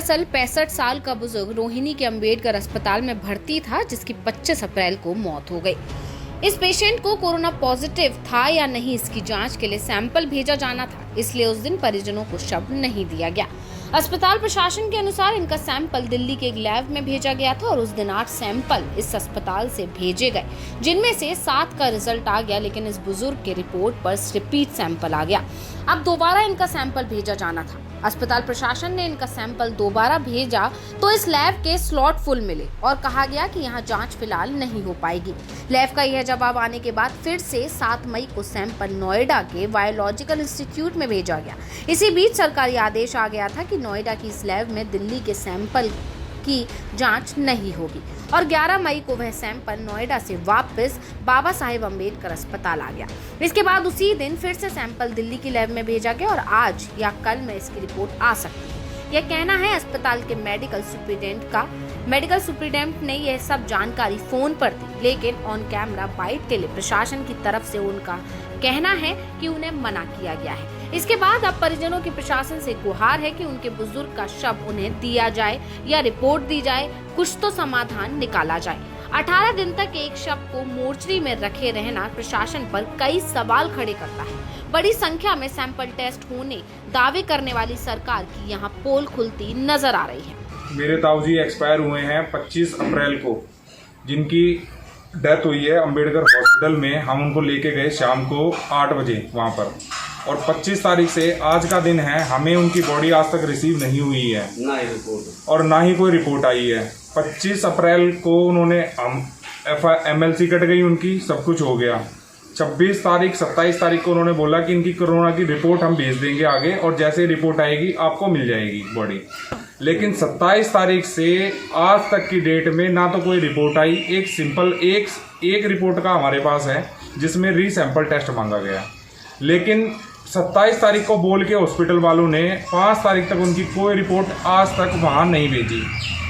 दरअसल 65 साल का बुजुर्ग रोहिणी के अंबेडकर अस्पताल में भर्ती था, जिसकी 25 अप्रैल को मौत हो गई। इस पेशेंट को कोरोना पॉजिटिव था या नहीं, इसकी जांच के लिए सैंपल भेजा जाना था, इसलिए उस दिन परिजनों को शव नहीं दिया गया। अस्पताल प्रशासन के अनुसार इनका सैंपल दिल्ली के एक लैब में भेजा गया था और उस दिन 8 सैंपल इस अस्पताल से भेजे गए, जिनमें से 7 का रिजल्ट आ गया, लेकिन इस बुजुर्ग के रिपोर्ट पर रिपीट सैंपल आ गया। अब दोबारा इनका सैंपल भेजा जाना था। अस्पताल प्रशासन ने इनका सैंपल दोबारा भेजा तो इस लैब के स्लॉट फुल मिले और कहा गया कि यहाँ जांच फिलहाल नहीं हो पाएगी। लैब का यह जवाब आने के बाद फिर से 7 मई को सैंपल नोएडा के बायोलॉजिकल इंस्टीट्यूट में भेजा गया। इसी बीच सरकारी आदेश आ गया था कि नोएडा की इस लैब में दिल्ली के सैंपल की जांच नहीं होगी और 11 मई को वह सैंपल नोएडा से वापस बाबा साहेब अम्बेडकर अस्पताल आ गया। इसके बाद उसी दिन फिर से सैंपल दिल्ली की लैब में भेजा गया और आज या कल में इसकी रिपोर्ट आ सकती है, यह कहना है अस्पताल के मेडिकल सुपरिटेंडेंट का। मेडिकल सुपरिटेंडेंट ने यह सब जानकारी फोन पर दी, लेकिन ऑन कैमरा बाइट के लिए प्रशासन की तरफ से उनका कहना है कि उन्हें मना किया गया है। इसके बाद अब परिजनों की प्रशासन से गुहार है कि उनके बुजुर्ग का शव उन्हें दिया जाए या रिपोर्ट दी जाए, कुछ तो समाधान निकाला जाए। 18 दिन तक एक शव को मोर्चरी में रखे रहना प्रशासन पर कई सवाल खड़े करता है। बड़ी संख्या में सैंपल टेस्ट होने दावे करने वाली सरकार की यहाँ पोल खुलती नजर आ रही है। मेरे ताऊजी एक्सपायर हुए हैं 25 अप्रैल को, जिनकी डेथ हुई है अंबेडकर हॉस्पिटल में। हम उनको लेके गए शाम को 8 बजे वहाँ पर, और 25 तारीख से आज का दिन है, हमें उनकी बॉडी आज तक रिसीव नहीं हुई है, ना ही रिपोर्ट और ना ही कोई रिपोर्ट आई है। 25 अप्रैल को उन्होंने MLC कट गई उनकी, सब कुछ हो गया। 26 तारीख 27 तारीख को उन्होंने बोला कि इनकी कोरोना की रिपोर्ट हम भेज देंगे आगे, और जैसे रिपोर्ट आएगी आपको मिल जाएगी बॉडी। लेकिन 27 तारीख से आज तक की डेट में ना तो कोई रिपोर्ट आई। एक सिंपल एक रिपोर्ट का हमारे पास है जिसमें रीसैंपल टेस्ट मांगा गया, लेकिन 27 तारीख को बोल के हॉस्पिटल वालों ने 5 तारीख तक उनकी कोई रिपोर्ट आज तक वहां नहीं भेजी।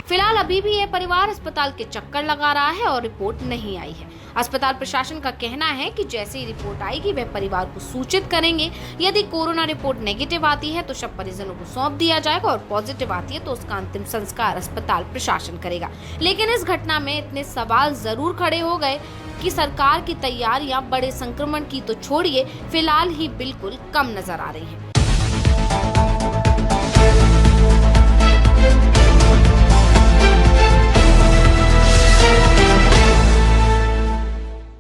फिलहाल अभी भी यह परिवार अस्पताल के चक्कर लगा रहा है और रिपोर्ट नहीं आई है। अस्पताल प्रशासन का कहना है कि जैसे ही रिपोर्ट आएगी वह परिवार को सूचित करेंगे। यदि कोरोना रिपोर्ट नेगेटिव आती है तो शव परिजनों को सौंप दिया जाएगा और पॉजिटिव आती है तो उसका अंतिम संस्कार अस्पताल प्रशासन करेगा। लेकिन इस घटना में इतने सवाल जरूर खड़े हो गए कि सरकार की तैयारियां बड़े संक्रमण की तो छोड़िए, फिलहाल ही बिल्कुल कम नजर आ रही हैं।